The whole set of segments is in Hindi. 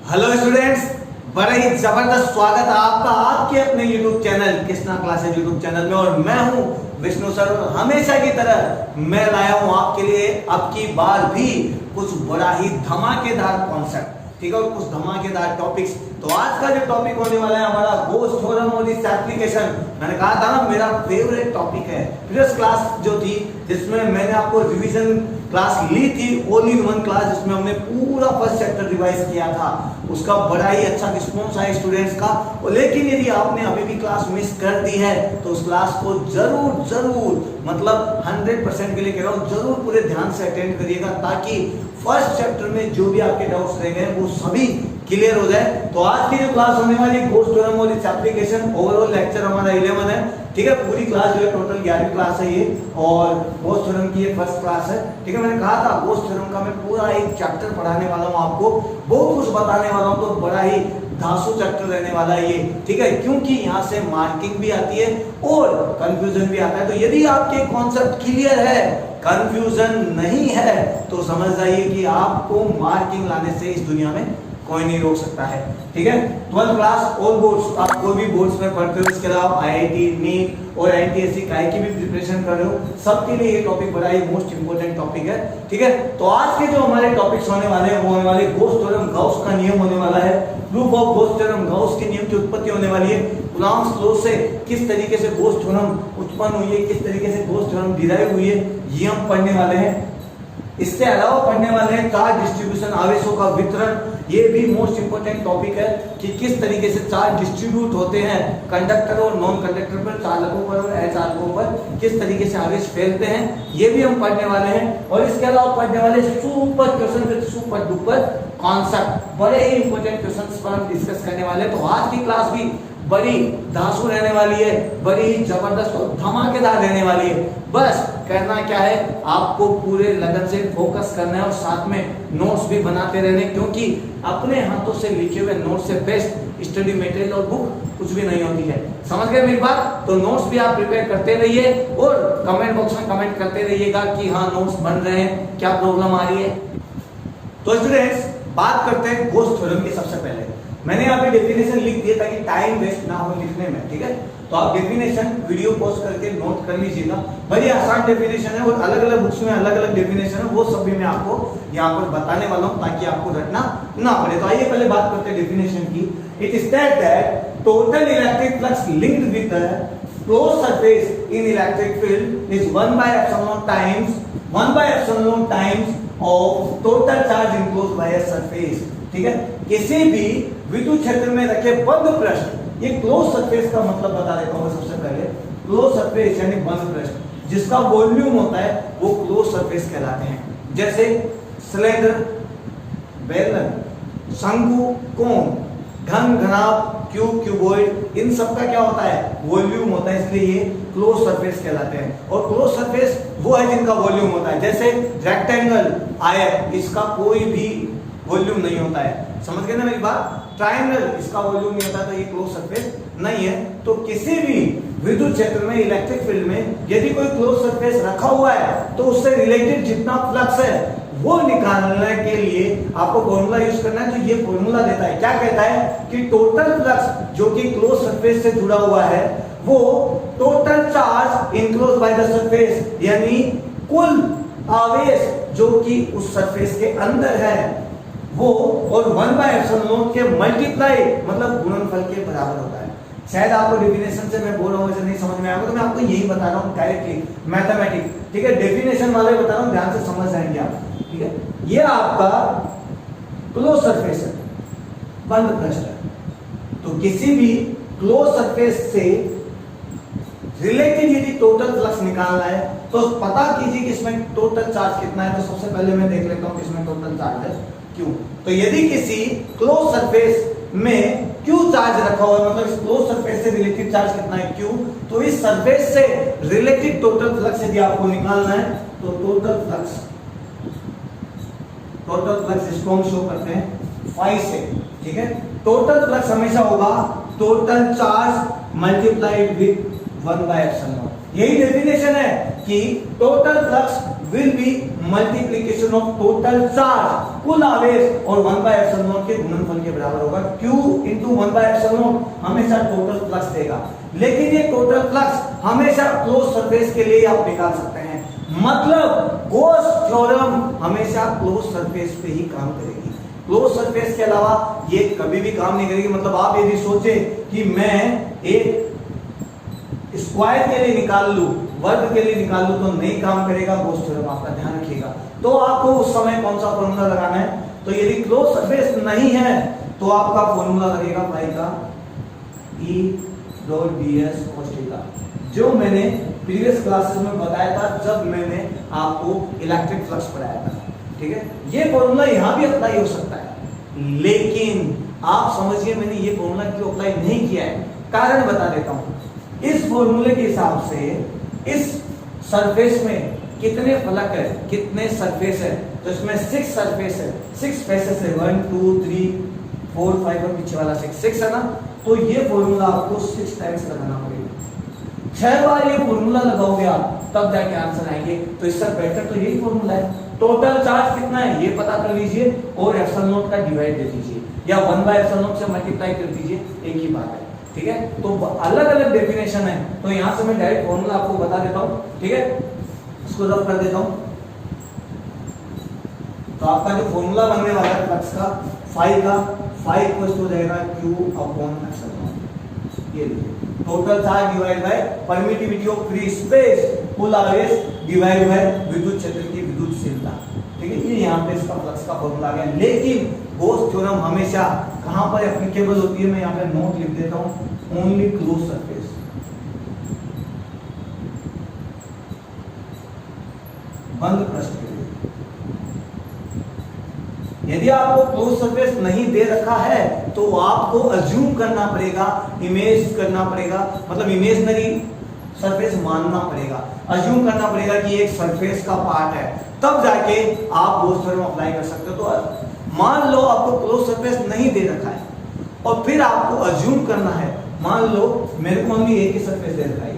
हेलो स्टूडेंट्स, बड़ा ही जबरदस्त स्वागत है आपका आपके अपने YouTube channel Krishna classes YouTube channel में। और मैं हूं विष्णु सर और हमेशा की तरह मैं लाया हूं आपके लिए अब की बार भी कुछ बड़ा ही धमाकेदार कॉन्सेप्ट, ठीक है, और कुछ धमाकेदार टॉपिक्स। तो आज का जो टॉपिक होने वाला है हमारा गोस्ट थ्योरम और इस एप्लीकेशन। मैंने कहा था ना मेरा फेवरेट टॉपिक है। प्रीवियस क्लास जो थी जिसमें मैंने आपको रिवीजन क्लास ली थी, ओनली वन क्लास, जिसमें हमने पूरा फर्स्ट चैप्टर रिवाइज किया था, उसका बड़ा ही अच्छा रिस्पॉन्स आया स्टूडेंट्स का। लेकिन यदि आपने अभी भी क्लास मिस कर दी है तो उस क्लास को जरूर मतलब 100% के लिए कह रहा हूँ, जरूर पूरे ध्यान से अटेंड करिएगा ताकि फर्स्ट चैप्टर में जो भी आपके डाउट्स रह गए वो सभी क्लियर हो जाए। तो आज की जो क्लास होने वाली गोस्ट थ्योरम और इट्स एप्लीकेशन, ओवरऑल लेक्चर हमारा 11 है, ठीक है। पूरी क्लास जो है टोटल 11वीं क्लास है ये, और गोस्ट थ्योरम की ये फर्स्ट क्लास है, ठीक है। मैंने कहा था गोस्ट थ्योरम का मैं पूरा एक चैप्टर पढ़ाने वाला हूँ, आपको बहुत कुछ बताने वाला हूँ, तो बड़ा ही धांसू चैप्टर रहने वाला है ये, ठीक है, क्योंकि यहाँ से मार्किंग भी आती है और कंफ्यूजन भी आता है। तो यदि आपके कॉन्सेप्ट क्लियर है, कंफ्यूजन नहीं है, तो समझ जाइए कि आपको मार्किंग लाने से इस दुनिया में कोई नहीं रोक सकता है, ठीक है। 12th क्लास ऑल बोर्ड्स, आप कोई भी बोर्ड्स में पढ़ते हो, इसके अलावा आईआईटी, नीट और एनटीएससी काई की भी प्रिपरेशन कर रहे हो, सबके लिए ये टॉपिक बड़ा ही मोस्ट इंपोर्टेंट टॉपिक है, ठीक है। तो आज के जो हमारे टॉपिक्स होने वाले हैं वो होने वाले गोस्ट थ्योरम, गाउस का नियम होने वाला है, proof of ghost theorem, Gauss के नियम की उत्पत्ति होने वाली है, कूलॉम्स लॉ से किस तरीके से गोस्ट थ्योरम उत्पन्न हुई है, किस तरीके से गोस्ट थ्योरम डिराइव हुई है, ये हम पढ़ने वाले हैं। इसके अलावा पढ़ने वाले हैं चार्ज डिस्ट्रीब्यूशन, आवेशों का वितरण, ये भी मोस्ट इंपोर्टेंट टॉपिक है कि किस तरीके से चार्ज डिस्ट्रीब्यूट होते हैं कंडक्टर और नॉन कंडक्टर पर, चालकों पर और अचालकों पर, किस तरीके से आवेश फैलते हैं, ये भी हम पढ़ने वाले हैं। और इसके अलावा पढ़ने वाले super question with super duper concept, बड़े ही इंपोर्टेंट क्वेश्चंस पर हम डिस्कस करने वाले हैं। तो आज की क्लास भी बड़ी धांसू रहने वाली है, बड़ी ही जबरदस्त और धमाकेदार रहने वाली है। बस करना क्या है, आपको पूरे लगन से फोकस करना है और साथ में नोट्स भी बनाते रहने, क्योंकि अपने हाथों से लिखे हुए नोट्स से बेस्ट स्टडी मटेरियल और बुक कुछ भी नहीं होती है। समझ गए मेरी बात? तो नोट्स भी आप प्रिपेयर करते रहिए और कमेंट बॉक्स में कमेंट करते रहिएगा कि हाँ नोट्स बन रहे हैं, क्या प्रॉब्लम आ रही है। तो स्टूडेंट्स, बात करते हैं गोस्ट थ्योरम की। सबसे पहले मैंने यहाँ पे डेफिनेशन लिख दिया ताकि टाइम वेस्ट ना हो लिखने में, ठीक है। तो आप डेफिनेशन वीडियो पॉज करके नोट कर लीजिएगा, बड़ी आसान डेफिनेशन है और अलग अलग बुक्स में अलग अलग डेफिनेशन है, वो सब भी मैं आपको यहाँ पर बताने वाला हूँ ताकि आपको रटना ना पड़े। तो आइए पहले बात करते हैं डेफिनेशन की। It states that total electric flux linked with the closed surface in electric field is 1/epsilon times of total charge enclosed bye a surface, ठीक है। किसी भी विद्युत क्षेत्र में रखे बंद पृष्ठ, ये क्लोज सरफेस का मतलब बता देता हूं सबसे पहले। क्लोज सरफेस यानी बंद पृष्ठ जिसका वॉल्यूम होता है वो क्लोज सरफेस कहलाते हैं। जैसे सिलेंडर, बेलन, शंकु, कोन, घन, घनाभ, क्यूब, क्यूबॉइड, इन सब का क्या होता है, वॉल्यूम होता है, इसलिए ये क्लोज सरफेस कहलाते हैं। और क्लोज सरफेस वो है जिनका वॉल्यूम होता है, जैसे रेक्टेंगल, आयत, इसका कोई भी वॉल्यूम नहीं होता है। समझ गए ना मेरी बात? ट्रायंगल, इसका वॉल्यूम नहीं होता, तो ये क्लोज सरफेस नहीं है। तो किसी भी विद्युत क्षेत्र में, इलेक्ट्रिक फील्ड में यदि कोई क्लोज सरफेस रखा हुआ है तो उससे रिलेटेड जितना फ्लक्स है वो निकालने के लिए आपको फॉर्मूला यूज करना है। तो ये फॉर्मूला देता है, क्या कहता है कि टोटल फ्लक्स जो कि क्लोज सरफेस से जुड़ा हुआ है वो total charge enclosed by the surface, यानी कुल आवेश जो कि उस सरफेस के अंदर है वो, और 1/epsilon के मल्टीप्लाई मतलब गुणनफल के बराबर होता है। शायद आपको डेफिनेशन से मैं बोल रहा हूँ ऐसे नहीं समझ में आएगा, तो मैं आपको यही बता रहा हूँ डायरेक्टली मैथमेटिक्स, ठीक है। डेफिनेशन वाले बता रहा हूँ, ध्यान से समझ जाएंगे आप, ठीक है। ये आपका क्लोज सरफेस है, बंद पृष्ठ है। तो किसी भी क्लोज सरफेस से रिलेटेड यदि टोटल फ्लक्स निकालना है तो पता कीजिए कि इसमें टोटल चार्ज कितना है। तो सबसे पहले मैं देख लेता हूँ कि इसमें टोटल चार्ज है क्यों। तो यदि किसी क्लोज सरफेस में क्यू चार्ज रखा हुआ है, मतलब इस क्लोज सरफेस से रिलेटेड चार्ज कितना है, क्यू, तो इस सरफेस से रिलेटेड टोटल फ्लक्स यदि आपको निकालना है तो टोटल फ्लक्स इसको हम शो करते हैं फाई से, ठीक है। टोटल फ्लक्स हमेशा होगा total charge multiplied with 1/epsilon। यही डेफिनेशन है कि total flux will be multiplication of total charge कुल आवेश और 1/ε0 के गुणनफल के बराबर होगा। Q इंटू 1/ε0 हमेशा टोटल फ्लक्स देगा, लेकिन ये टोटल फ्लक्स हमेशा क्लोज सरफेस के लिए आप निकाल सकते हैं। मतलब गॉस थ्योरम हमेशा क्लोज सरफेस पे ही काम करेगी, क्लोज सरफेस के अलावा ये कभी भी काम नहीं करेगी। मतलब आप यदि सोचे कि मैं एक स्क्वायर के लिए निकाल लूं, वर्ग के लिए निकाल लूं, तो नहीं काम करेगा गॉस थ्योरम, आपका ध्यान रखिएगा। तो आपको उस समय कौन सा फॉर्मूला लगाना है, तो यदि क्लोज सरफेस नहीं है तो आपका फॉर्मूला लगेगा फाई का E.ds cos थीटा, जो मैंने प्रीवियस क्लासेस में बताया था जब मैंने आपको इलेक्ट्रिक फ्लक्स पढ़ाया था। ठीक है, ये फॉर्मूला यहां भी अप्लाई हो सकता है, लेकिन आप समझिए मैंने ये फॉर्मूला क्यों अप्लाई नहीं किया है, कारण बता देता हूं। इस फॉर्मूले के हिसाब से इस सरफेस में कितने फलक है, कितने सरफेस है, तो इसमें 6 सरफेस है, 6 फेसेस है, 1 2 3 4 5 और पीछे वाला 6 है ना। तो ये फॉर्मूला आपको 6 टाइम्स लगाना पड़ेगा, 6 बार ये फॉर्मूला लगाओगे आप तब जाके आंसर आएंगे। तो इससे बेटर तो यही फॉर्मूला है। टोटल चार्ज कितना है ये पता कर लीजिए और ε0 का डिवाइड दे दीजिए या 1/ε0 से मल्टीप्लाई कर दीजिए, एक ही बात है। ठीक है, तो अलग अलग डेफिनेशन है, तो यहां से मैं डायरेक्ट फॉर्मूला आपको बता देता हूं। ठीक है, इसको रफ कर देता हूं। तो आपका जो फॉर्मूला बनने वाला है फ्लक्स का फाई इक्वल टू रहेगा Q/ε0। ये total charge divide bye permittivity of free space, कुल आवेश डिवाइड बाय विद्युत क्षेत्र की विद्युतशीलता। ठीक है, ये यहाँ पे इसका फ्लक्स का फॉर्मूला आ गया। लेकिन गॉस थ्योरम हमेशा कहां पर एप्लीकेबल होती है, मैं यहाँ पे नोट लिख देता हूं, ओनली क्लोज सरफेस। बंद पृष्ठ के लिए। यदि आपको क्लोज सरफेस नहीं दे रखा है तो आपको अज्यूम करना पड़ेगा, इमेज करना पड़ेगा, मतलब इमेजिनरी सरफेस मानना पड़ेगा, अज्यूम करना पड़ेगा कि एक सरफेस का पार्ट है, तब जाके आप गॉस थ्योरम अप्लाई कर सकते हो। तो मान लो आपको क्लोज सरफेस नहीं दे रखा है और फिर आपको अज्यूम करना है, मान लो मेरे को ओनली एक ही सरफेस दे रखा है,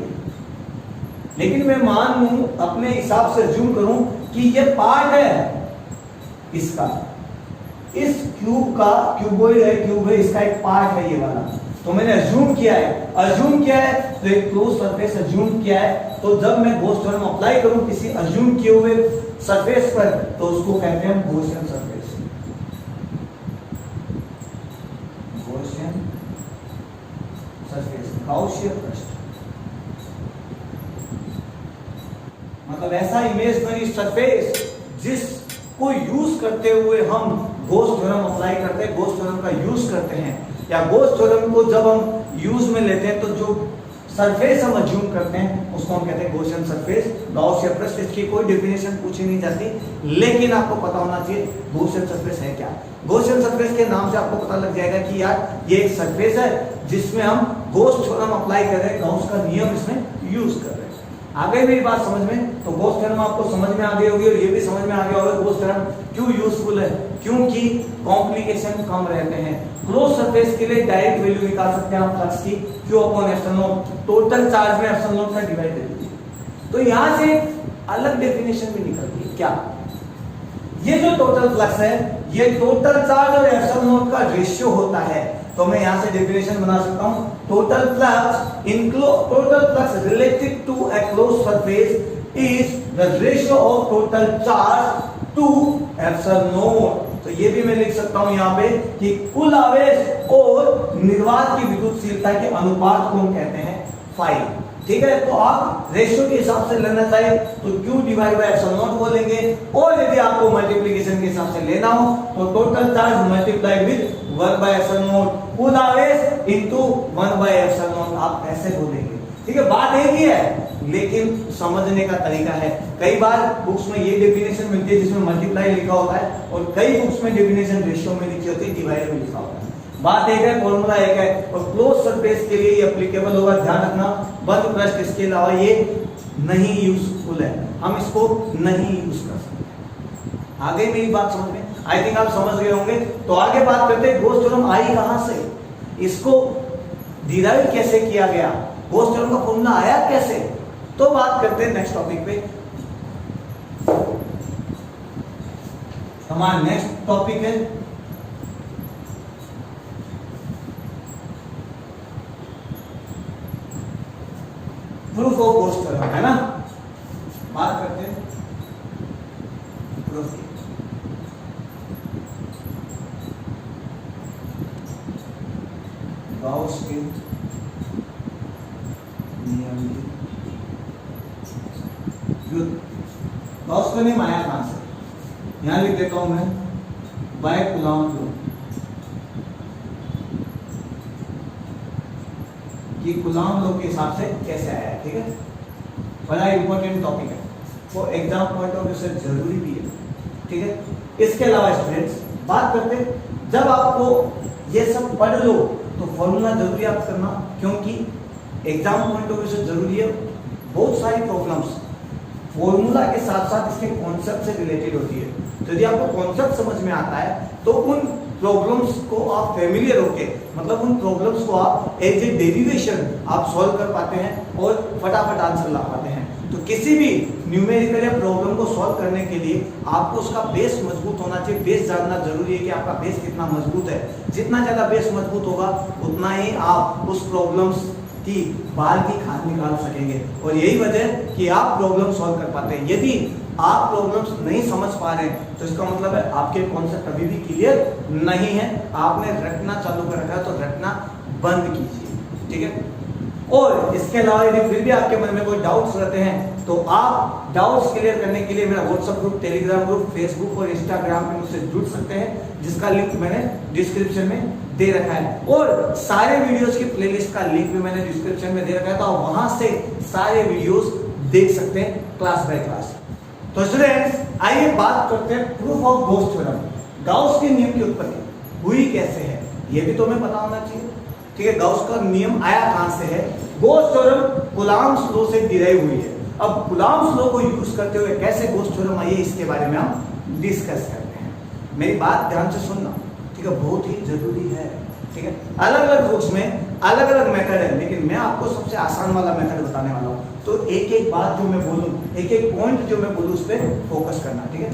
लेकिन मैं मान लूं अपने हिसाब से अज्यूम करूं कि ये पार्ट है इसका, इस क्यूब का क्यूबॉइड है, इसका एक पार्ट है ये वाला, तो मैंने अज्यूम किया है तो एक क्लोज सरफेस अज्यूम किया है। तो जब मैं गॉस थ्योरम अप्लाई करूं किसी अज्यूम किए हुए सरफेस पर तो उसको कहते हैं गॉसियन सरफेस, गाउसियन पृष्ठ। मतलब ऐसा इमेजिनरी सरफेस जिसको यूज करते हुए हम गॉस थ्योरम अप्लाई करते हैं, गॉस थ्योरम का यूज करते हैं, या गॉस थ्योरम को जब हम यूज में लेते हैं तो जो सरफेस हम अज्यूम करते हैं उसको हम कहते हैं गॉसियन सरफेस, गाउसियन पृष्ठ। इसकी कोई डेफिनेशन पूछी नहीं जाती, लेकिन आपको पता होना चाहिए गॉसियन सरफेस है क्या। गॉसियन सरफेस के नाम से आपको पता लग जाएगा कि यार ये एक सरफेस है जिसमें हम गॉस थ्योरम अप्लाई कर रहे हैं, गॉस का नियम इसमें यूज कर रहे हैं। आगे मेरी बात समझ में, तो गॉस थ्योरम आपको समझ में आ गई होगी और ये भी समझ में आ गया होगा गॉस थ्योरम क्यों यूजफुल है, क्योंकि कॉम्प्लिकेशन कम रहते हैं। क्लोज सरफेस के लिए डायरेक्ट वैल्यू निकाल सकते हैं आप फ्लक्स की, Q/ε0, टोटल चार्ज में ε0 का डिवाइड कर दीजिए, तो यहां से अलग डेफिनेशन भी निकलती है। क्या ये जो टोटल फ्लक्स है ये टोटल चार्ज और ε0 का रेशियो होता है। तो मैं यहां से डेफिनेशन बना सकता हूं, total flux related to a close surface is the ratio of total charge to ε0। तो ये भी मैं लिख सकता हूं यहां पे कि कुल आवेश और निर्वात की विद्युतशीलता के अनुपात को हम कहते हैं फाई। ठीक है, तो आप रेशियो के हिसाब से लेना चाहे तो Q/ε0 बोलेंगे, और यदि आपको मल्टीप्लिकेशन के हिसाब से लेना हो तो टोटल चार्ज मल्टीप्लाइड विद 1/ε0, कुल आवेश इनटू 1/ε0 आप ऐसे बोलेंगे। ठीक है, बात एक ही है लेकिन समझने का तरीका है। कई बार बुक्स में ये डेफिनेशन मिलती है जिसमें मल्टीप्लाई लिखा होता है, और कई बुक्स में डेफिनेशन रेशियो में लिखी होती है, डिवाइड में लिखा होता है। बात एक है, फॉर्मूला एक है, और क्लोज सरफेस के लिए ये एप्लीकेबल होगा, ध्यान रखना। बंद पृष्ठ इसके अलावा ये नहीं यूजफुल है, हम इसको नहीं यूज कर सकते। आगे मेरी बात समझ में, आई थिंक आप समझ गए होंगे। तो आगे बात करते हैं गॉस थ्योरम आई कहां से, इसको डिराइव कैसे किया गया, गॉस थ्योरम का फॉर्मूला आया कैसे। तो बात करते हैं नेक्स्ट टॉपिक पे। हमारा नेक्स्ट टॉपिक है प्रूफ ऑफ गॉस थ्योरम, है ना। बात करते हैं प्रूफ की। गॉस के नियम की युद्ध। गॉस का नियम आया कहां से? यहां लिख देता हूं मैं, बाय कूलॉम लॉ, कि कूलॉम लॉ के हिसाब से कैसे आया है। ठीक है, बड़ा इंपॉर्टेंट टॉपिक है, वो एग्जाम पॉइंट ऑफ व्यू से जरूरी भी है। ठीक है, इसके अलावा स्टूडेंट्स बात करते हैं, जब आपको ये सब पढ़ लो तो फॉर्मूला जरूरी याद करना, क्योंकि एग्जाम पॉइंट ऑफ व्यू से जरूरी है। बहुत सारी प्रॉब्लम्स फॉर्मूला के साथ साथ इसके कॉन्सेप्ट से रिलेटेड होती है। तो यदि आपको कॉन्सेप्ट समझ में आता है तो उन प्रॉब्लम्स को आप फेमिलियर होके, मतलब उन प्रॉब्लम्स को आप एज ए डेरिवेशन आप सॉल्व कर पाते हैं और फटाफट आंसर ला पाते हैं। तो किसी भी न्यूमेरिकल या प्रॉब्लम को सॉल्व करने के लिए आपको उसका बेस मजबूत होना चाहिए। बेस जानना जरूरी है कि आपका बेस कितना मजबूत है। जितना ज्यादा बेस मजबूत होगा उतना ही आप उस प्रॉब्लम्स की बाहर की खाद निकाल सकेंगे, और यही वजह कि आप प्रॉब्लम सॉल्व कर पाते हैं। यदि आप प्रॉब्लम्स नहीं समझ पा रहे हैं तो इसका मतलब है आपके कॉन्सेप्ट अभी भी क्लियर नहीं है, आपने रटना चालू कर रखा है, तो रटना बंद कीजिए। ठीक है, और इसके अलावा यदि फिर भी आपके मन में कोई डाउट्स रहते हैं तो आप डाउट्स क्लियर करने के लिए मेरा WhatsApp group, Telegram group, Facebook और इंस्टाग्राम पे मुझसे जुड़ सकते हैं, जिसका लिंक मैंने डिस्क्रिप्शन में दे रखा है, और सारे वीडियोस की प्लेलिस्ट का लिंक भी मैंने डिस्क्रिप्शन में दे रखा है, तो आप वहां से सारे वीडियोस देख सकते हैं क्लास बाय क्लास। तो स्टूडेंट्स आइए बात करते हैं proof of Gauss theorem. Gauss के नियम की उत्पत्ति हुई कैसे है, ये भी तो हमें पता होना चाहिए। ठीक है, गॉस का नियम आया कहां से है? गॉस थ्योरम कूलॉम्स लॉ से डिराइव हुई है। अब कूलॉम्स लॉ को यूज करते हुए कैसे गॉस थ्योरम आई है, इसके बारे में हम डिस्कस करते हैं। मेरी बात ध्यान से सुनना, ठीक है, बहुत ही जरूरी है। ठीक है, अलग अलग बुक्स में अलग अलग मेथड है, लेकिन मैं आपको सबसे आसान वाला मेथड बताने वाला हूं। तो एक एक बात जो मैं बोलूं, एक एक पॉइंट जो मैं बोलूं, उस पर फोकस करना। ठीक है,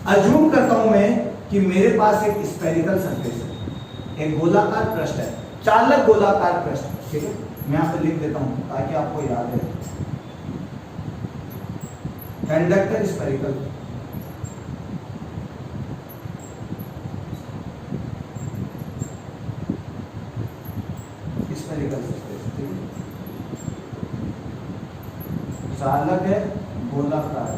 अज्यूम करता हूं मैं कि मेरे पास एक स्फेरिकल सरफेस है, एक गोलाकार पृष्ठ है, चालक गोलाकार पृष्ठ। ठीक है, मैं यहां पे लिख देता हूं ताकि आपको याद है। कंडक्टर स्फेरिकल, चालक है गोलाकार,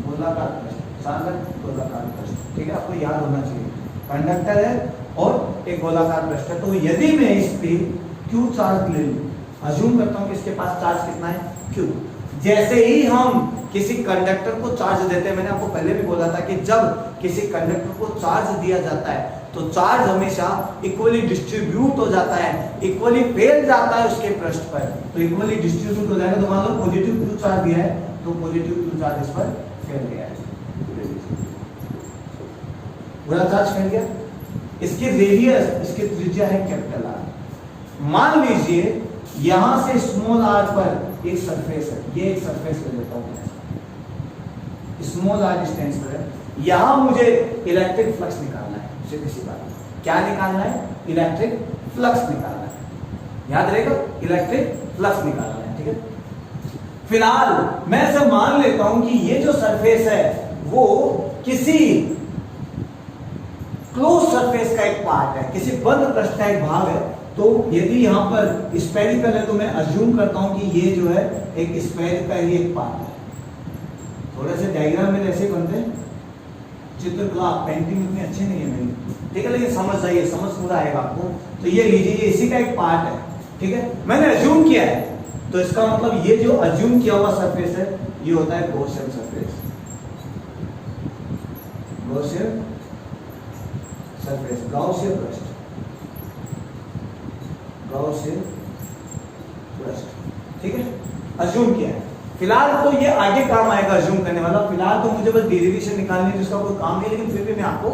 गोलाकार पृष्ठ, चालक गोलाकार पृष्ठ। ठीक है, आपको याद होना चाहिए, कंडक्टर है और एक गोलाकार पृष्ठ है। तो यदि मैं इस पे क्यू चार्ज ले लूं, अज्यूम करता हूं कि इसके पास चार्ज कितना है, क्यू। जैसे ही हम किसी कंडक्टर को चार्ज देते हैं, मैंने आपको पहले भी बोला था कि जब किसी कंडक्टर को चार्ज दिया जाता है तो चार्ज हमेशा इक्वली डिस्ट्रीब्यूट हो जाता है, इक्वली फैल जाता है उसके पृष्ठ पर। तो इक्वली डिस्ट्रीब्यूट हो जाएगा, तो मान लो पॉजिटिव क्यू चार्ज दिया है तो पॉजिटिव क्यू चार्ज इस पर फैल गया है, पूरा चार्ज फैल गया। इसकी रेडियस, इसकी त्रिज्या है कैपिटल आर। मान लीजिए यहां से स्मॉल आर पर एक सरफेस है, ये एक सरफेस ले लेता हूं, स्मॉल आर डिस्टेंस पर है, यहां मुझे इलेक्ट्रिक फ्लक्स निकालना है। सीधी सी बात, क्या निकालना है? इलेक्ट्रिक फ्लक्स निकालना है। याद रहेगा, इलेक्ट्रिक फ्लक्स निकालना है। ठीक है, फिलहाल मैं ऐसा मान लेता हूं कि ये जो सरफेस है वो किसी क्लोज सरफेस का एक पार्ट है, किसी बंद पृष्ठ का एक भाग है। तो यदि यहां पर स्फेरिकल है तो मैं अज्यूम करता हूं कि ये जो है एक स्फेयर का ही एक पार्ट है। थोड़े से डायग्राम में ऐसे बनते हैं, चित्रकला पेंटिंग इतनी अच्छी नहीं है मेरी, ठीक है, लेकिन समझ जाइए, समझ पूरा आएगा आपको। तो ये लीजिए, ये इसी का एक पार्ट है। ठीक है, मैंने अज्यूम किया है, तो इसका मतलब ये जो अज्यूम किया हुआ सरफेस है ये होता है Gaussian surface, Gaussian surface, Gaussian पृष्ठ, गॉसियन पृष्ठ। ठीक है, अज्यूम किया है। फिलहाल तो ये आगे काम आएगा अज्यूम करने वाला, फिलहाल तो मुझे बस डेरिवेशन निकालनी है जिसका कोई काम नहीं, लेकिन फिर भी मैं आपको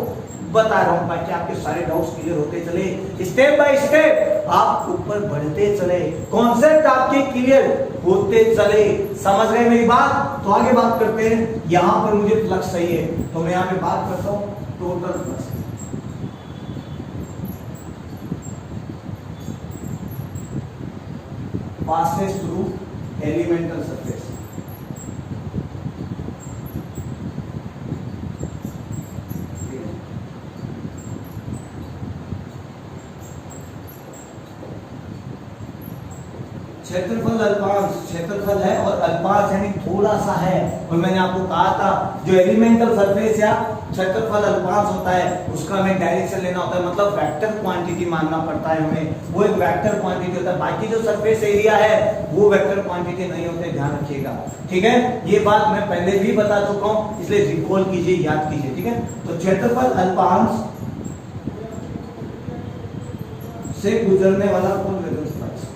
बता रहा हूं ताकि आपके सारे डाउट्स क्लियर होते चले, स्टेप बाय स्टेप आप ऊपर बढ़ते चले, कॉन्सेप्ट आपके क्लियर होते चले। समझ गए मेरी बात? तो आगे बात करते हैं। यहां पर मुझे फ्लक्स चाहिए तो मैं यहां पे बात करता हूं total flux. passes through elemental surface। क्षेत्रफल अल्पांश, क्षेत्रफल है और अल्पांश यानी थोड़ा सा है। और मैंने आपको कहा था जो एलिमेंटल सरफेस या क्षेत्रफल अल्पांश होता है उसका हमें डायरेक्शन लेना होता है, मतलब वेक्टर क्वांटिटी मानना पड़ता है हमें, वो एक वेक्टर क्वांटिटी होता है। बाकी जो सरफेस एरिया है वो वेक्टर क्वांटिटी नहीं होते, ध्यान रखिएगा। ठीक है, ये बात मैं पहले भी बता चुका हूं, इसलिए रिकॉल कीजिए, याद कीजिए। ठीक है, तो क्षेत्रफल अल्पांश से गुजरने वाला कुल विद्युत फ्लक्स,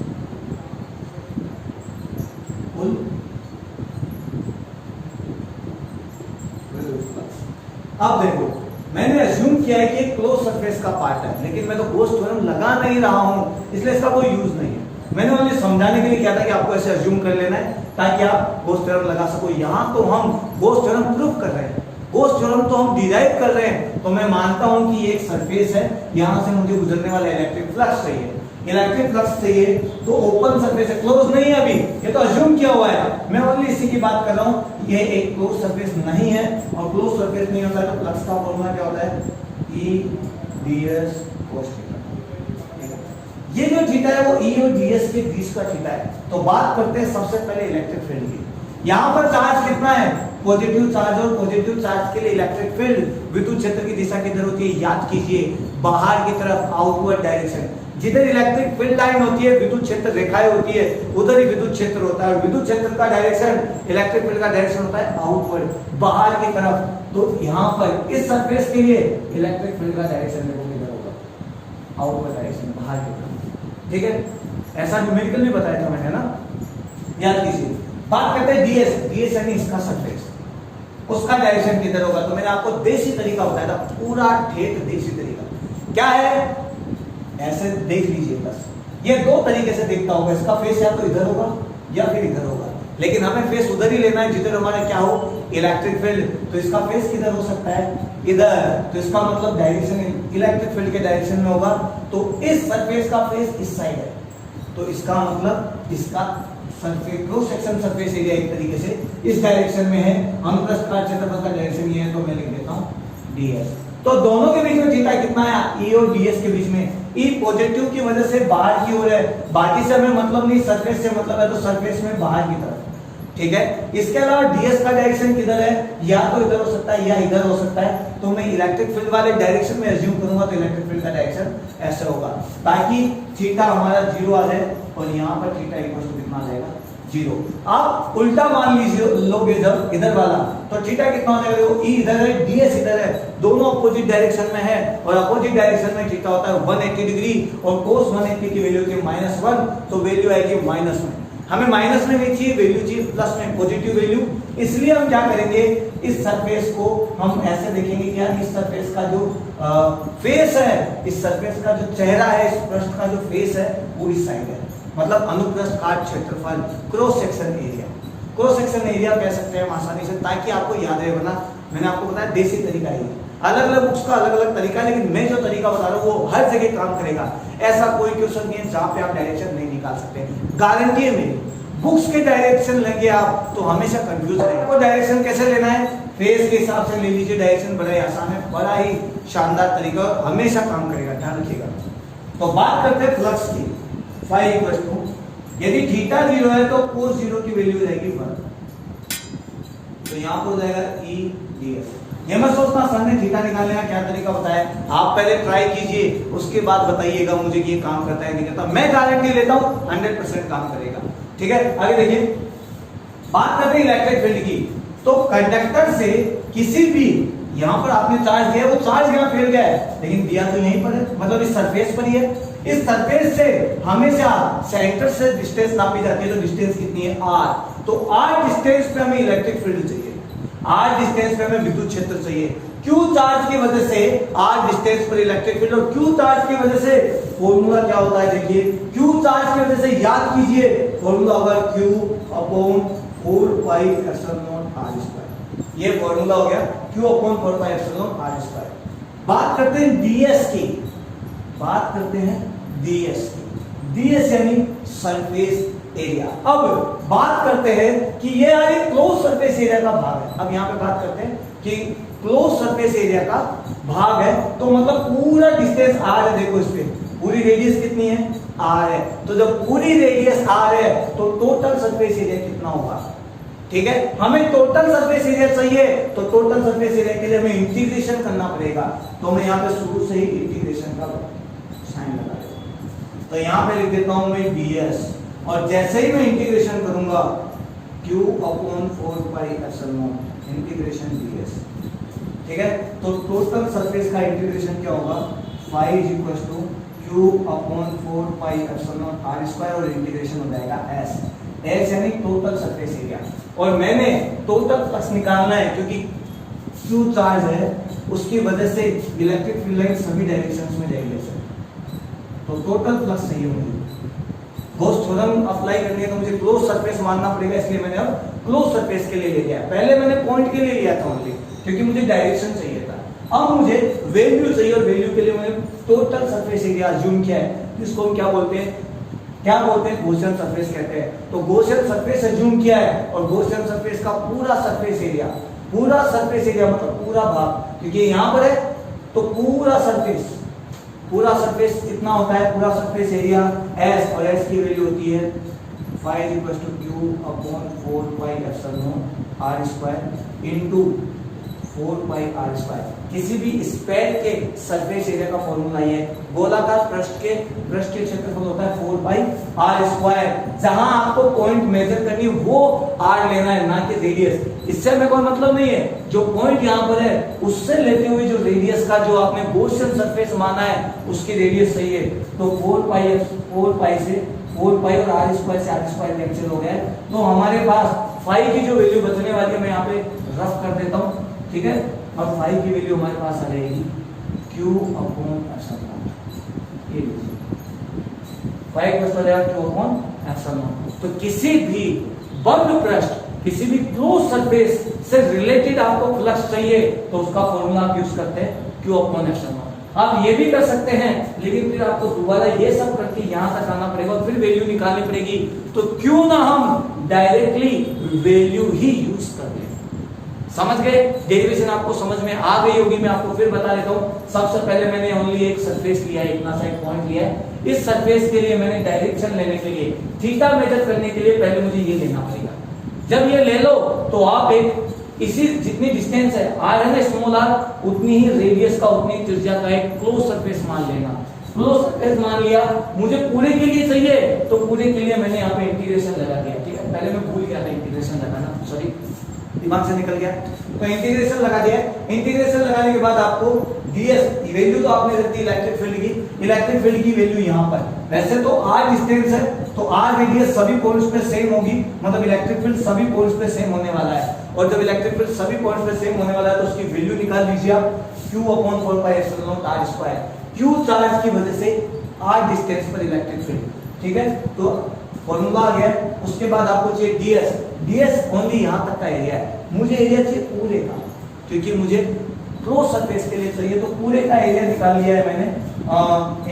अब देखो मैंने अज्यूम किया है कि एक क्लोज सरफेस का पार्ट है, लेकिन मैं तो गोस थ्योरम लगा नहीं रहा हूं, इसलिए इसका कोई यूज नहीं है। मैंने ओनली समझाने के लिए किया था कि आपको ऐसे अज्यूम कर लेना है ताकि आप गोस थ्योरम लगा सको। यहां तो हम गोस थ्योरम प्रूफ कर रहे हैं, गोस थ्योरम तो हम डिराइव कर रहे हैं। तो मैं मानता हूं कि ये एक सरफेस है, यहां से मुझे गुजरने वाला इलेक्ट्रिक फ्लक्स चाहिए, इलेक्ट्रिक फ्लक्स चाहिए तो ओपन सरफेस है, क्लोज नहीं है अभी, ये तो अज्यूम किया हुआ है। मैं ओनली इसी की बात कर रहा हूं, ये एक क्लोज सरफेस नहीं है, और क्लोज सरफेस नहीं होता है तो फ्लक्स का फॉर्मूला क्या होता है? E ds cos theta. ये जो थीटा है वो E और ds के बीच का थीटा है। तो बात करते हैं सबसे पहले इलेक्ट्रिक फील्ड की। यहां पर चार्ज कितना है? पॉजिटिव चार्ज, और पॉजिटिव चार्ज के लिए इलेक्ट्रिक फील्ड विद्युत क्षेत्र की दिशा किधर होती है? याद कीजिए, बाहर की तरफ, आउटवर्ड डायरेक्शन। जिधर इलेक्ट्रिक फील्ड लाइन होती है, विद्युत क्षेत्र रेखाएं होती है, उधर ही विद्युत क्षेत्र होता है। और विद्युत क्षेत्र का डायरेक्शन, इलेक्ट्रिक फील्ड का डायरेक्शन होता है आउटवर्ड, बाहर की तरफ। तो यहाँ पर इस सरफेस के लिए इलेक्ट्रिक फील्ड का डायरेक्शन देखो किधर होगा? आउटवर्ड डायरेक्शन, बाहर की तरफ। ठीक है, ऐसा न्यूमेरिकल भी बताया था मैंने ना, याद कीजिए। बात करते हैं डीएस, डीएस यानी इसका सरफेस, उसका डायरेक्शन किधर होगा? तो मैंने आपको देसी तरीका बताया था, पूरा ठेठ देसी तरीका। क्या है? ऐसे देख लीजिए बस, ये दो तरीके से देखता होगा, इसका फेस या तो इधर होगा या फिर इधर होगा, लेकिन हमें फेस उधर ही लेना है जिधर हमारा क्या हो? Electric field. तो इसका फेस किधर हो सकता है? इधर। तो इसका मतलब डायरेक्शन इलेक्ट्रिक फील्ड के डायरेक्शन में होगा। तो इस सरफेस का फेस इस साइड है, तो इसका मतलब इसका surface cross section surface area एक तरीके से इस डायरेक्शन में है। अनुप्रस्थ काट क्षेत्रफल का डायरेक्शन ये है, तो मैं लिख देता हूं ds। तो दोनों के बीच में थीटा कितना है? E और ds के बीच में। E पॉजिटिव की वजह से बाहर की ओर है, बाकी से हमें मतलब नहीं, सरफेस से मतलब है, तो सरफेस में बाहर की तरफ। ठीक है, इसके अलावा ds का डायरेक्शन किधर है? या तो इधर हो सकता है या इधर हो सकता है। तो मैं इलेक्ट्रिक फील्ड वाले डायरेक्शन में अज्यूम करूंगा तो इलेक्ट्रिक फील्ड का डायरेक्शन ऐसे होगा, ताकि थीटा हमारा 0 आ जाए, और यहाँ पर थीटा इक्वल टू कितना आ जाएगा? 0। आप उल्टा मान लीजिए, लोगे जब इधर वाला, तो थीटा कितना हो जाएगा? E इधर है, ds इधर है, दोनों अपोजिट डायरेक्शन में है, और अपोजिट डायरेक्शन में थीटा होता है 180 डिग्री, और cos 180 की वैल्यू होती है -1, तो वैल्यू आएगी माइनस में। हमें माइनस में नहीं चाहिए, वैल्यू चाहिए प्लस में, पॉजिटिव वैल्यू। इसलिए हम क्या करेंगे? इस सरफेस को हम ऐसे देखेंगे कि यार इस सरफेस का जो फेस है, इस सरफेस का जो चेहरा है, इस पृष्ठ का जो फेस है वो इस साइड है, मतलब अनुप्रस्थ काट क्षेत्रफल, cross section area. Cross section area कह सकते हैं हम आसानी से, ताकि आपको याद रहे। वरना मैंने आपको बताया देसी तरीका है, अलग अलग बुक्स का अलग अलग तरीका है, लेकिन मैं जो तरीका बता रहा हूँ वो हर जगह काम करेगा। ऐसा कोई क्वेश्चन नहीं है जहाँ पे आप डायरेक्शन नहीं निकाल सकते, गारंटी है मेरी। बुक्स के डायरेक्शन लेंगे आप तो हमेशा कंफ्यूज रहेगा। वो डायरेक्शन कैसे लेना है? फेस के हिसाब से ले लीजिए डायरेक्शन, बड़ा ही आसान है, बड़ा ही शानदार तरीका, और हमेशा काम करेगा, ध्यान रखिएगा। तो बात करते हैं फ्लक्स की। फाई इक्वल टू, यदि थीटा 0 है तो cos 0 की वैल्यू रहेगी 1, तो यहाँ पर हो जाएगा E ds। ये मत सोचना सर ने थीटा निकालने का क्या तरीका बताया, आप पहले ट्राई कीजिए, उसके बाद बताइएगा मुझे कि ये काम करता है नहीं करता। मैं गारंटी लेता हूं 100% काम करेगा। ठीक है, आगे देखिए, बात करते हैं इलेक्ट्रिक फील्ड की। तो कंडक्टर से किसी भी, यहां पर आपने चार्ज दिया, वो चार्ज यहां फैल गया है, लेकिन दिया तो यहीं पर है, मतलब इस सरफेस पर ही है। इस सरफेस से हमेशा सेंटर से डिस्टेंस नापी जाती है, तो डिस्टेंस कितनी है? r। तो r डिस्टेंस पे हमें इलेक्ट्रिक फील्ड चाहिए, r डिस्टेंस पे हमें विद्युत क्षेत्र चाहिए। Q चार्ज की वजह से R डिस्टेंस पर इलेक्ट्रिक फील्ड, और Q चार्ज की वजह से फॉर्मूला क्या होता है देखिए, Q चार्ज की वजह से याद कीजिए फॉर्मूला होगा Q upon 4 pi epsilon naught R square. ये फॉर्मूला हो गया Q upon 4 pi epsilon naught R square. बात करते हैं ds की, बात करते हैं ds की। ds यानी सरफेस एरिया। अब बात करते हैं कि ये यानी क्लोज सरफेस एरिया का भाग है। अब यहां पे बात करते हैं कि क्लोज सरफेस एरिया का भाग है, तो मतलब पूरा डिस्टेंस r है। देखो इस पे पूरी रेडियस कितनी है, r है। तो जब पूरी रेडियस r है तो टोटल सरफेस एरिया कितना होगा, ठीक है। हमें टोटल सरफेस एरिया चाहिए, तो टोटल सरफेस एरिया के लिए हमें इंटीग्रेशन करना पड़ेगा। तो मैं यहाँ पे शुरू से ही इंटीग्रेशन का साइन लगा देता, तो यहाँ पे लिख देता हूं मैं ds, और जैसे ही मैं इंटीग्रेशन करूंगा Q upon 4 pi epsilon not integration ds, ठीक है। तो टोटल सरफेस का इंटीग्रेशन क्या होगा, phi is equal to Q upon 4 pi epsilon naught r square, और इंटीग्रेशन हो जाएगा s यानी टोटल सरफेस एरिया। और मैंने टोटल फ्लक्स निकालना है क्योंकि Q चार्ज है, उसकी वजह से इलेक्ट्रिक फील्ड लाइन सभी डायरेक्शंस में जाएगी, तो टोटल फ्लक्स चाहिए मुझे। गॉस थ्योरम अप्लाई करनी है तो मुझे क्लोज सरफेस मानना पड़ेगा, इसलिए मैंने अब क्लोज सरफेस के लिए ले लिया। पहले मैंने पॉइंट के लिए लिया था ओनली, क्योंकि मुझे डायरेक्शन चाहिए था। अब मुझे वैल्यू चाहिए, और वैल्यू के लिए मैंने टोटल सरफेस एरिया अज्यूम किया है, जिसको हम क्या बोलते हैं, गॉसियन सरफेस कहते हैं। तो गॉसियन सरफेस अज्यूम किया है, और गॉसियन सरफेस का पूरा सरफेस एरिया मतलब पूरा भाग, क्योंकि यहां पर है तो पूरा सरफेस कितना होता है, पूरा सरफेस एरिया s, और s की वैल्यू होती है phi equal to Q upon 4 pi epsilon naught r square into 4 pi r square. किसी भी स्फेयर के सरफेस एरिया का फॉर्मूला ये है, गोलाकार पृष्ठ के क्षेत्रफल होता है 4 पाई r स्क्वायर। जहां आपको पॉइंट मेजर करनी है वो r लेना है, ना कि रेडियस। इससे हमें कोई मतलब नहीं है, जो पॉइंट यहाँ पर है उससे लेते हुए जो रेडियस का जो आपने गॉसियन सरफेस माना है उसकी रेडियस सही है। तो 4 पाई से 4 पाई और r स्क्वायर से r स्क्वायर कैंसिल हो गया, तो हमारे पास phi की जो वैल्यू बचने वाली है मैं यहाँ पे रफ कर देता हूँ, ठीक है। अब phi की वैल्यू हमारे पास आ जाएगी Q अपॉन एप्सिलॉन नॉट, ये phi equal to Q upon epsilon naught. तो किसी भी बंद पृष्ठ, किसी भी क्लोज सरफेस से रिलेटेड आपको फ्लक्स चाहिए तो उसका फॉर्मूला आप यूज करते हैं Q अपॉन एप्सिलॉन नॉट। आप ये भी कर सकते हैं, लेकिन फिर आपको दोबारा ये सब करके यहां तक आना पड़ेगा और फिर वैल्यू निकालनी पड़ेगी। तो क्यों ना हम डायरेक्टली वैल्यू ही यूज कर लें। समझ गए? डेरिवेशन आपको समझ में आ गई होगी। मैं आपको फिर बता देता हूँ। सबसे पहले मैंने ओनली एक सरफेस लिया है, इतना सा एक पॉइंट लिया है। इस सरफेस के लिए मैंने डायरेक्शन लेने के लिए, थीटा मेजर करने के लिए पहले मुझे ये लेना पड़ेगा। जब ये ले लो तो आप एक इसी जितनी डिस्टेंस है r है ना स्मॉल r, उतनी ही रेडियस का, उतनी त्रिज्या का एक क्लोज सरफेस मान लेना। क्लोज सरफेस मान लिया, मुझे पूरे के लिए चाहिए तो पूरे के लिए मैंने यहाँ पे इंटीग्रेशन लगा दिया। ठीक है, पहले मैं भूल गया था इंटीग्रेशन लगाना, सॉरी दिमाग से निकल गया। तो इंटीग्रेशन लगा दिया। इंटीग्रेशन लगाने के बाद आपको ds वैल्यू तो आपने रख दी इलेक्ट्रिक फील्ड की। इलेक्ट्रिक फील्ड की वैल्यू यहाँ पर, वैसे तो r डिस्टेंस है तो r रेडियस सभी पॉइंट्स पे सेम होगी, मतलब इलेक्ट्रिक फील्ड सभी पॉइंट्स पे सेम होने वाला है। और जब इलेक्ट्रिक फील्ड सभी पॉइंट्स पे सेम होने वाला है तो उसकी वैल्यू निकाल लीजिए आप, q upon 4 pi epsilon naught r square. q charge की वजह से r डिस्टेंस पर इलेक्ट्रिक फील्ड, ठीक है। तो फॉर्मूला आ गया। उसके बाद आपको चाहिए ds। ds ओनली यहां तक का एरिया है, मुझे एरिया चाहिए पूरे का, क्योंकि मुझे क्लोज सरफेस के लिए चाहिए। तो पूरे का एरिया निकाल लिया है मैंने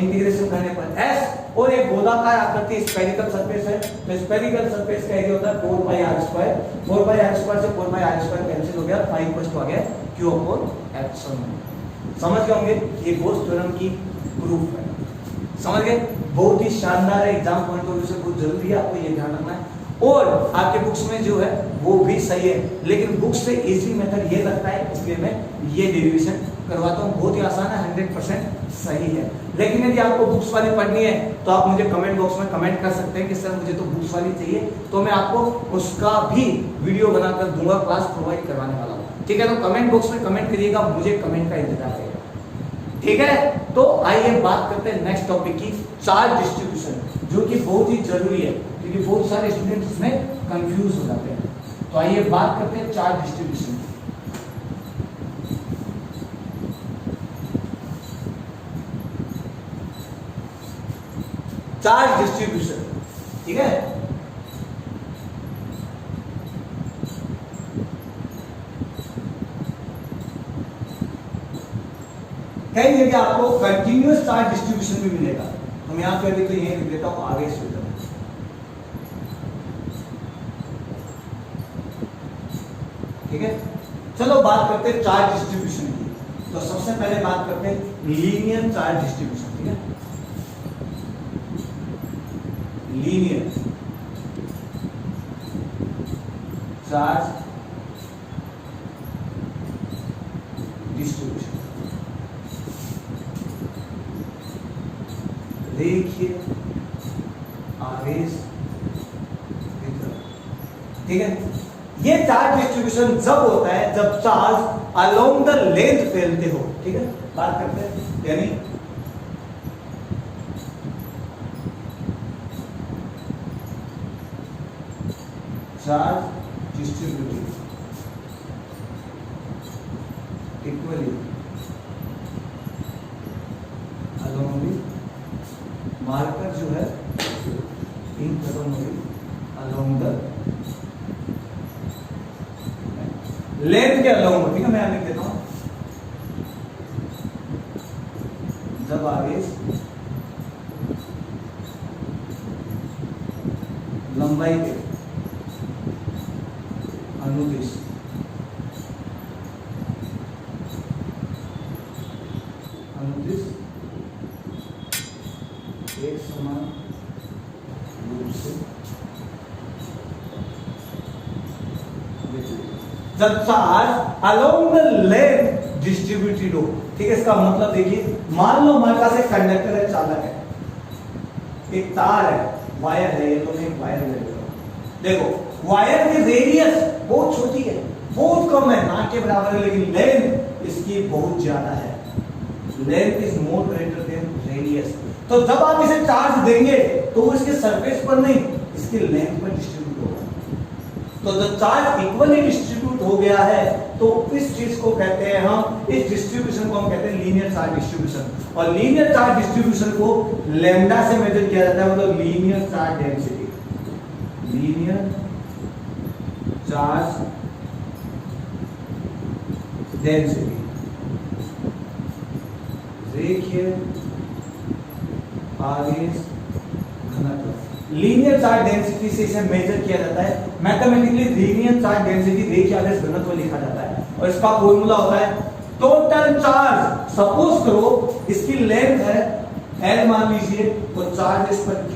इंटीग्रेशन करने पर s। और एक गोलाकार आकृति स्फेरिकल सरफेस है, तो स्फेरिकल सरफेस का एरिया होता है 4 pi r square. 4 pi r square से 4 पाई r स्क्वायर कैंसिल हो गया, phi इक्वल टू आ गया q अपॉन एप्सिलॉन नॉट। समझ गए होंगे, ये गॉस थ्योरम की प्रूफ है। समझ गए? बहुत ही शानदार है, एग्जाम पॉइंट ऑफ व्यू से बहुत जरूरी है, आपको ये ध्यान रखना है। और आपके बुक्स में जो है वो भी सही है, लेकिन बुक्स से इजी मेथड ये लगता है, इसलिए मैं ये डेरिवेशन करवाता हूँ। बहुत ही आसान है, 100% सही है। लेकिन यदि आपको बुक्स वाली पढ़नी है तो आप मुझे कमेंट बॉक्स में कमेंट कर सकते हैं कि सर मुझे तो बुक्स वाली चाहिए, तो मैं आपको उसका भी वीडियो बनाकर दूंगा, क्लास प्रोवाइड करवाने वाला हूँ। ठीक है, तो कमेंट बॉक्स में कमेंट करिएगा, मुझे कमेंट का इंतजार रहेगा। ठीक है, तो आइए बात करते हैं नेक्स्ट टॉपिक की, चार्ज डिस्ट्रीब्यूशन, जो कि बहुत ही जरूरी है क्योंकि बहुत सारे स्टूडेंट्स इसमें कंफ्यूज हो जाते हैं। तो आइए बात करते हैं चार्ज डिस्ट्रीब्यूशन। चार्ज डिस्ट्रीब्यूशन, ठीक है। कई जगह आपको कंटिन्यूअस चार्ज डिस्ट्रीब्यूशन भी मिलेगा। हम यहां पे अभी तो यही लिख देता हूं आवेश वितरण, ठीक है। चलो बात करते हैं चार्ज डिस्ट्रीब्यूशन की। तो सबसे पहले बात करते हैं लीनियर चार्ज डिस्ट्रीब्यूशन, ठीक है। लीनियर चार्ज डिस्ट्रीब्यूशन, रेखीय आवेश वितरण, ठीक है। ये चार्ज डिस्ट्रीब्यूशन जब होता है जब चार्ज अलोंग द लेंथ फैलते हो, ठीक है। बात करते हैं यानी charge distributed equally along the marker जो है इन खत्म हो गई अलोंग द लेंथ के अलोंग, ठीक है। मैं लिख देता हूं जब आवेश लंबाई के अनुदिश एक समान रूप से जब charge along the length distributed हो, ठीक है। इसका मतलब देखिए, मान लो हमारे पास एक कंडक्टर है, चालक है, एक तार है, वायर है, ये तो मैं वायर ले रहा हूं। देखो वायर की रेडियस बहुत छोटी है, बहुत कम है, ना के बराबर है, लेकिन लेंथ इसकी बहुत ज्यादा है। Length is more greater than radius. तो जब आप इसे चार्ज देंगे तो वो इसके सरफेस पर नहीं, इसके लेंथ पर डिस्ट्रीब्यूट होगा। तो जब चार्ज इक्वली डिस्ट्रीब्यूट हो गया है तो इस चीज को कहते हैं हम, इस डिस्ट्रीब्यूशन को हम कहते हैं लीनियर चार्ज डिस्ट्रीब्यूशन। और लीनियर चार्ज डिस्ट्रीब्यूशन को लैम्डा से मेजर किया जाता है, मतलब linear charge density. Linear charge density, रेखीय आवेश घनत्व। लीनियर चार्ज डेंसिटी से इसे मेजर किया जाता है। मैथमेटिकली लीनियर चार्ज डेंसिटी रेखीय आवेश घनत्व लिखा जाता है और इसका फॉर्मूला होता है टोटल चार्ज। सपोज करो इसकी लेंथ है L मान लीजिए, तो चार्ज इस पर Q,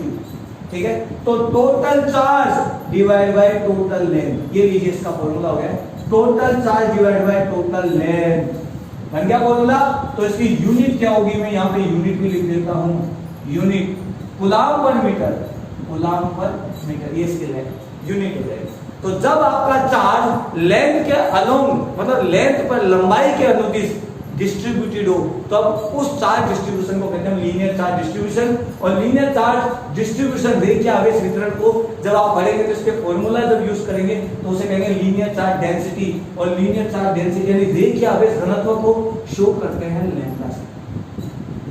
ठीक है। तो total charge divide by total length, ये लीजिए इसका फॉर्मूला हो गया total charge divide by total length. बन गया फॉर्मूला। तो इसकी यूनिट क्या होगी, मैं यहाँ पे यूनिट भी लिख देता हूं, unit coulomb per metre, coulomb per metre, ये इसकी लेंथ यूनिट हो जाएगी। तो जब आपका चार्ज लेंथ के अलोंग, मतलब लेंथ पर लंबाई के अनुदिश डिस्ट्रीब्यूटेड हो, तो अब उस चार्ज डिस्ट्रीब्यूशन को कहते हैं लीनियर चार्ज डिस्ट्रीब्यूशन। और लीनियर चार्ज डिस्ट्रीब्यूशन रेखीय आवेश वितरण को जब आप पढ़ेंगे तो इसके फॉर्मूला जब यूज करेंगे तो उसे कहेंगे लीनियर चार्ज डेंसिटी। और लीनियर चार्ज डेंसिटी यानी रेखीय आवेश घनत्व को शो करते हैं लैम्डा से,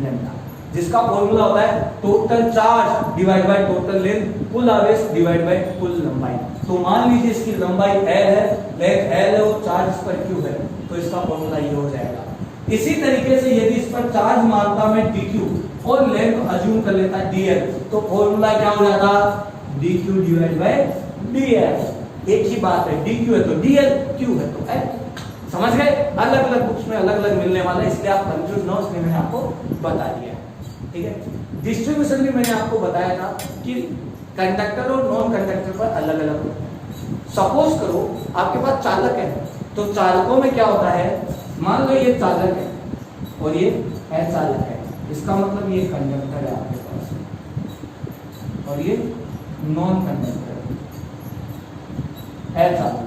लैम्डा, जिसका फॉर्मूला होता है total charge divide by total length, कुल आवेश डिवाइड बाय कुल लंबाई। तो मान लीजिए इसकी लंबाई L है, लेंथ L है और चार्ज इस पर Q है, तो इसका फॉर्मूला ये हो जाएगा। इसी तरीके से यदि इस पर चार्ज मानता मैं dq और लेंथ अज्यूम कर लेता dl, तो फॉर्मूला क्या हो जाता dq डिवाइड बाय dl। एक ही बात है, dq है तो dl, q है तो l। समझ गए? अलग अलग बुक्स में अलग अलग मिलने वाला है, इसलिए आप कंफ्यूज ना हो, इसलिए मैंने आपको बता दिया। ठीक है। डिस्ट्रीब्यूशन भी मैंने आपको बताया था कि कंडक्टर और नॉन कंडक्टर पर अलग अलग होता है। सपोज करो आपके पास चालक है, तो चालकों में क्या होता है, मान लो ये चालक है और ये अचालक है, इसका मतलब ये कंडक्टर है आपके पास और ये नॉन कंडक्टर है, अचालक।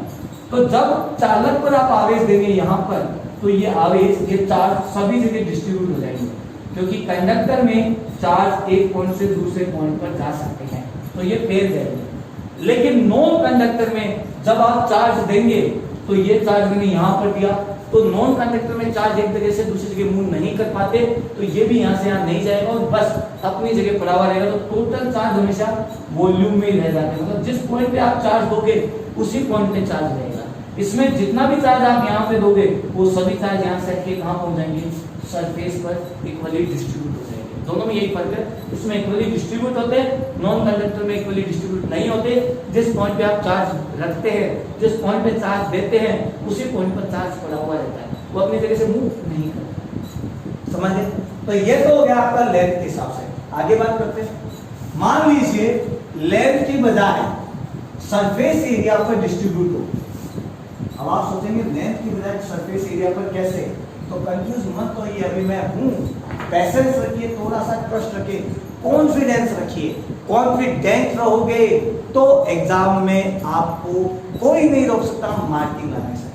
तो जब चालक पर आप आवेश देंगे यहाँ पर, तो ये आवेश, ये चार्ज सभी जगह डिस्ट्रीब्यूट हो जाएंगे, क्योंकि कंडक्टर में चार्ज एक पॉइंट से दूसरे पॉइंट पर जा सकते हैं, तो ये फैल जाएंगे। लेकिन नॉन कंडक्टर में जब आप चार्ज देंगे तो ये चार्ज मैंने यहाँ पर दिया, तो नॉन कंडक्टर में चार्ज एक जगह से दूसरी जगह मूव नहीं कर पाते, तो ये भी यहाँ से यहाँ नहीं जाएगा और बस अपनी जगह पड़ा हुआ रहेगा। तो टोटल चार्ज हमेशा वॉल्यूम में ही रह जाते हैं, मतलब जिस पॉइंट पे आप चार्ज दोगे उसी पॉइंट पे चार्ज रहेगा। इसमें जितना भी चार्ज आप यहाँ पे दोगे वो सभी चार्ज यहाँ से आके कहाँ पहुंच जाएंगे, सरफेस पर इक्वली डिस्ट्रीब्यूट हो जाएंगे। दोनों में यही फर्क है, इसमें इक्वली डिस्ट्रीब्यूट होते हैं, नॉन कंडक्टर में इक्वली डिस्ट्रीब्यूट नहीं होते। जिस पॉइंट पे आप चार्ज रखते हैं, जिस पॉइंट पे चार्ज देते हैं, उसी पॉइंट पर चार्ज पड़ा हुआ रहता है, वो अपनी जगह से मूव नहीं करता। समझे? तो ये तो हो गया आपका लेंथ के हिसाब से। आगे बात करते हैं। मान लीजिए लेंथ की बजाय सरफेस एरिया पर डिस्ट्रीब्यूट हो। अब आप सोचेंगे लेंथ की बजाय सरफेस एरिया पर कैसे, तो कंफ्यूज मत होइए, अभी मैं हूं। पैसेंस रखिए, थोड़ा सा ट्रस्ट रखिए, कॉन्फिडेंस रखिए। कॉन्फिडेंट रहोगे तो एग्जाम में आपको कोई नहीं रोक सकता मार्किंग लाने से।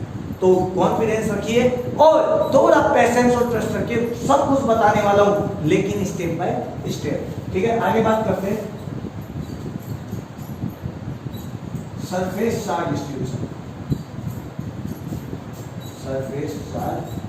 तो कॉन्फिडेंस रखिए और थोड़ा पैसेंस और ट्रस्ट रखिए, सब कुछ बताने वाला हूं लेकिन स्टेप बाय स्टेप। ठीक है, आगे बात करते हैं surface charge distribution. Surface charge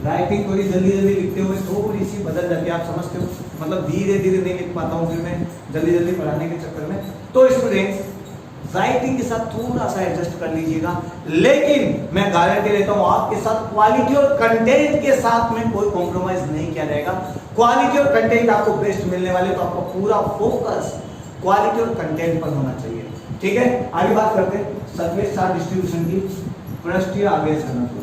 writing थोड़ी जल्दी जल्दी लिखते हुए थोड़ी सी बदल जाती है, आप समझते हो, मतलब धीरे धीरे नहीं लिख पाता हूँ फिर मैं जल्दी जल्दी पढ़ाने के चक्कर में। तो स्टूडेंट्स राइटिंग के साथ थोड़ा सा एडजस्ट कर लीजिएगा, लेकिन मैं गारंटी देता हूँ आपके साथ क्वालिटी और कंटेंट के साथ में कोई कॉम्प्रोमाइज नहीं किया जाएगा। क्वालिटी और कंटेंट आपको बेस्ट मिलने वाले, तो आपका पूरा फोकस क्वालिटी और कंटेंट पर होना चाहिए। ठीक है, आगे बात करते हैं सरफेस चार्ज डिस्ट्रीब्यूशन की। पृष्ठीय आवेश घनत्व,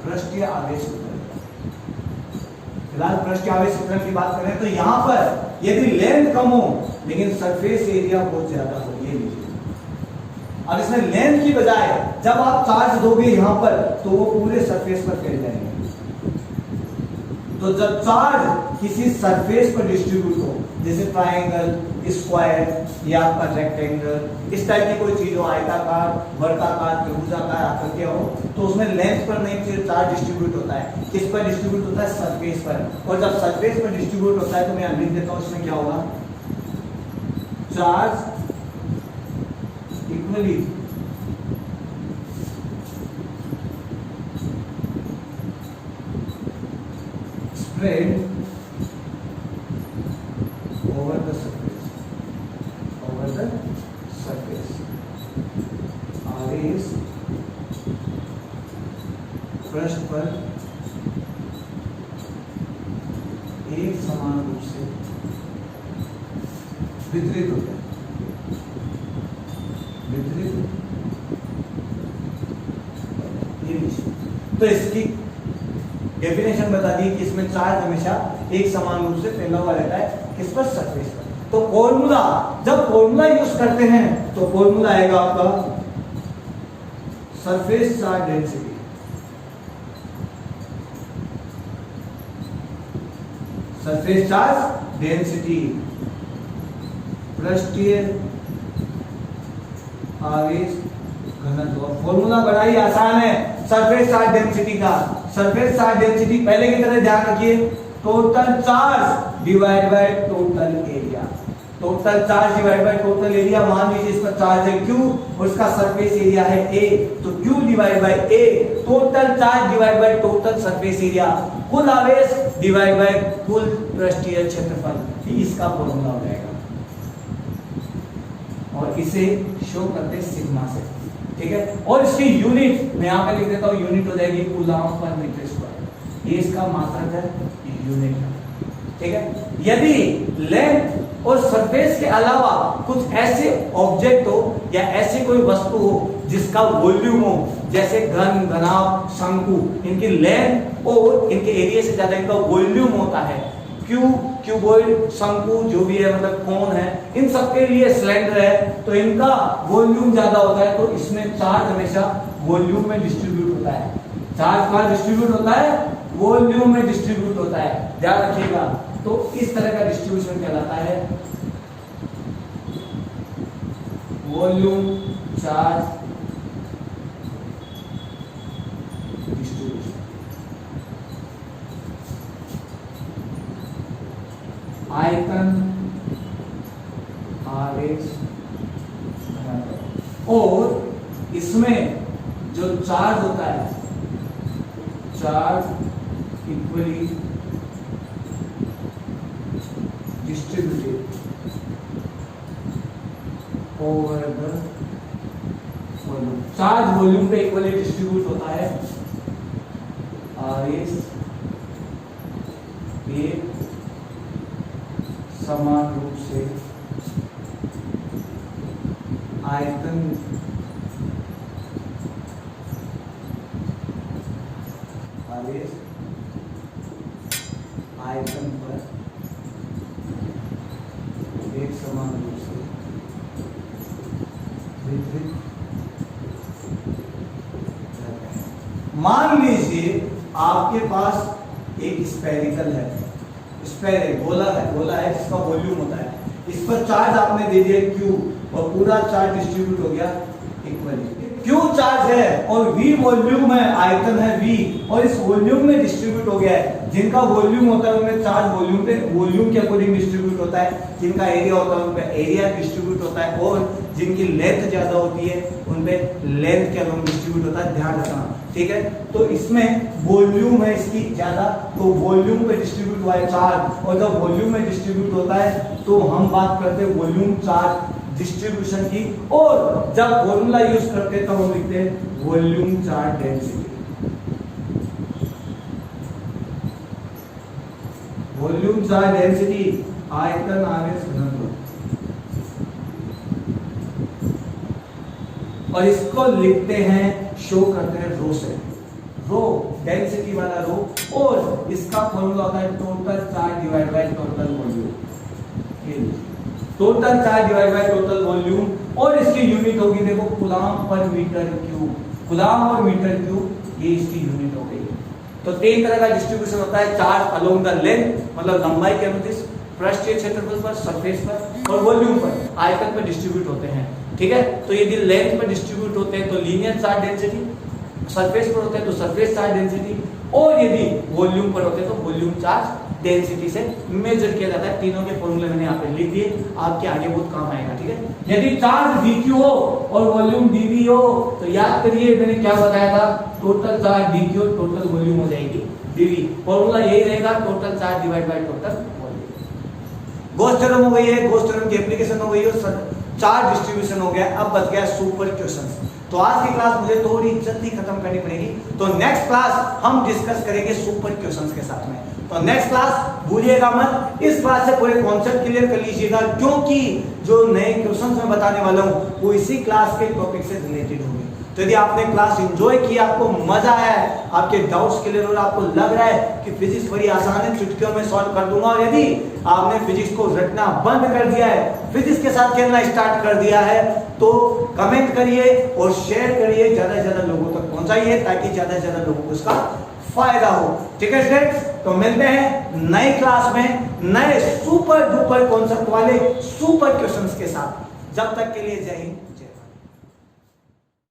पृष्ठीय आवेश वितरण। फिलहाल पृष्ठीय आवेश वितरण की बात करें तो यहां पर यदि लेंथ कम हो लेकिन सरफेस एरिया बहुत ज्यादा हो, ये लीजिए। अब इसमें लेंथ की बजाय जब आप चार्ज दोगे यहां पर तो वो पूरे सरफेस पर फैल जाएंगे। तो जब चार्ज किसी सरफेस पर डिस्ट्रीब्यूट हो, जैसे ट्रायंगल, स्क्वायर या आपका रेक्टेंगल, इस टाइप की कोई चीज हो, आयताकार, वर्गाकार, त्रिभुजाकार आकृति हो, तो उसमें लेंथ पर नहीं चार्ज डिस्ट्रीब्यूट होता है। किस पर डिस्ट्रीब्यूट होता है? सरफेस पर। और जब सरफेस पर डिस्ट्रीब्यूट होता है तो मैं लिख देता हूं इसमें क्या होगा, charge equally spread over the surface, आवेश पृष्ठ पर एक समान रूप से वितरित होता है। तो इसकी डेफिनेशन बता दी कि इसमें चार्ज हमेशा एक समान रूप से फैला हुआ रहता है, किस पर? सरफेस पर। तो फॉर्मूला, जब फॉर्मूला यूज करते हैं तो फॉर्मूला आएगा आपका surface charge density. Surface charge density पृष्ठीय आवेश घनत्व। फॉर्मूला बड़ा ही आसान है सरफेस चार्ज डेंसिटी का। सरफेस चार्ज डेंसिटी पहले की तरह ध्यान रखिए, total charge divide by total area. Total charge divide by total area. मान लीजिए इसका चार्ज है Q और इसका सरफेस एरिया है A, तो Q divide by A, total charge divide by total surface area, कुल आवेश डिवाइड बाय कुल पृष्ठीय क्षेत्रफल, इसका फॉर्मूला हो जाएगा। और इसे शो करते हैं सिग्मा से। ठीक है, और इसकी यूनिट मैं यहां पे लिख देता हूं, यूनिट हो जाएगी कूलम्ब पर मीटर स्क्वायर। ये इसका मात्रक है, यूनिट है। ठीक है, यदि लेंथ और सरफेस के अलावा कुछ ऐसे ऑब्जेक्ट हो या ऐसी कोई वस्तु हो जिसका वॉल्यूम हो, जैसे घन, घनाभ, शंकु, इनकी लेंथ और इनके एरिया से ज्यादा इनका वॉल्यूम होता है। क्यूबॉइड, शंकु जो भी है, मतलब कोन है, इन सबके लिए सिलेंडर है, तो इनका वॉल्यूम ज्यादा होता है, तो इसमें चार्ज हमेशा वॉल्यूम में डिस्ट्रीब्यूट होता है। चार्ज कहां डिस्ट्रीब्यूट होता है? वॉल्यूम में डिस्ट्रीब्यूट होता है, ध्यान रखिएगा। तो इस तरह का डिस्ट्रीब्यूशन कहलाता है वॉल्यूम चार्ज डिस्ट्रीब्यूशन। आयतन आवेश घनत्व। जो चार्ज होता है, charge equally distributed over the volume, charge volume पे इक्वली डिस्ट्रीब्यूट होता है। आवेश एक समान रूप से आयतन आवेश आयतन पर एक समान रूप से वितरित रहता है। मान लीजिए आपके पास एक स्फेरिकल है, गोला है जिसका वॉल्यूम होता है, इस पर चार्ज आपने दे दिया Q और पूरा चार्ज डिस्ट्रीब्यूट हो गया इक्वली। Q चार्ज है और V वॉल्यूम है, आयतन है V, और इस वॉल्यूम में डिस्ट्रीब्यूट हो गया है। जिनका वॉल्यूम होता है उनमें चार्ज वॉल्यूम के अकॉर्डिंग डिस्ट्रीब्यूट होता है, जिनका एरिया होता है उनका एरिया डिस्ट्रीब्यूट होता है, और जिनकी लेंथ ज्यादा होती है उनपे लेंथ के अकॉर्डिंग डिस्ट्रीब्यूट होता है। ध्यान रखना, ठीक है। तो इसमें वॉल्यूम है इसकी ज्यादा, तो वॉल्यूम पे डिस्ट्रीब्यूट हुआ है चार्ज, और जब वॉल्यूम में डिस्ट्रीब्यूट होता है तो हम बात करते हैं वॉल्यूम चार्ज डिस्ट्रीब्यूशन की, और जब फॉर्मूला यूज करते हैं तो हम लिखते हैं volume charge density. Volume charge density आयतन आवेश घनत्व, और इसको लिखते हैं, शो करते हैं रो से, रो डेंसिटी वाला रो, और इसका फॉर्मूला होता है total charge divide by total volume, total charge divide by total volume, और इसकी यूनिट होगी देखो coulomb per metre cube, coulomb और मीटर क्यूब ये इसकी यूनिट हो गई। तो तीन तरह का डिस्ट्रीब्यूशन होता है, चार्ज अलोंग द लेंथ मतलब लंबाई के अनुदिश, पृष्ठीय क्षेत्रफल पर, सरफेस पर, और वॉल्यूम पर, आयतन पर डिस्ट्रीब्यूट होते हैं, ठीक है। तो यदि लेंथ पर डिस्ट्रीब्यूट होते हैं तो लीनियर चार्ज डेंसिटी, सरफेस पर होते हैं तो सरफेस चार्ज डेंसिटी, और यदि वॉल्यूम पर होते हैं तो वॉल्यूम चार्ज डेंसिटी से मेजर किया जाता है। तीनों के फॉर्मूले मैंने यहाँ पे लिख दिए, आपके आगे बहुत काम आएगा, ठीक है। यदि चार्ज dq हो और वॉल्यूम dv हो तो याद करिए मैंने क्या बताया था, टोटल चार्ज dq और टोटल वॉल्यूम हो जाएगी dv। फॉर्मूला यही रहेगा, total charge divide by total volume. Gauss theorem हो गई है, गॉस थ्योरम की एप्लीकेशन हो गई है, चार्ज डिस्ट्रीब्यूशन हो गया। अब बच गया सुपर क्वेश्चंस। तो आज की क्लास मुझे थोड़ी जल्दी खत्म करनी पड़ेगी, तो नेक्स्ट क्लास हम डिस्कस करेंगे सुपर क्वेश्चंस के साथ में। तो नेक्स्ट क्लास भूलिएगा मत, इस क्लास से पूरे कॉन्सेप्ट क्लियर कर लीजिएगा, क्योंकि जो नए क्वेश्चंस मैं बताने वाला हूं वो इसी क्लास के टॉपिक से रिलेटेड होंगे। तो यदि आपने क्लास एंजॉय की, आपको मजा आया है, आपके डाउट्स क्लियर हो रहा है, आपको लग रहा है कि फिजिक्स बड़ी आसान है, चुटकियों में सॉल्व कर दूंगा, और यदि आपने फिजिक्स को रटना बंद कर दिया है, फिजिक्स के साथ खेलना स्टार्ट कर दिया है, तो कमेंट करिए और शेयर करिए, ज्यादा से ज्यादा लोगों तक पहुंचाइए, ताकि ज्यादा से ज्यादा लोगों को इसका फायदा हो, ठीक है स्टूडेंट्स। तो मिलते हैं नई क्लास में नए सुपर डुपर कॉन्सेप्ट वाले सुपर क्वेश्चंस के साथ। जब तक के लिए जय हिंद।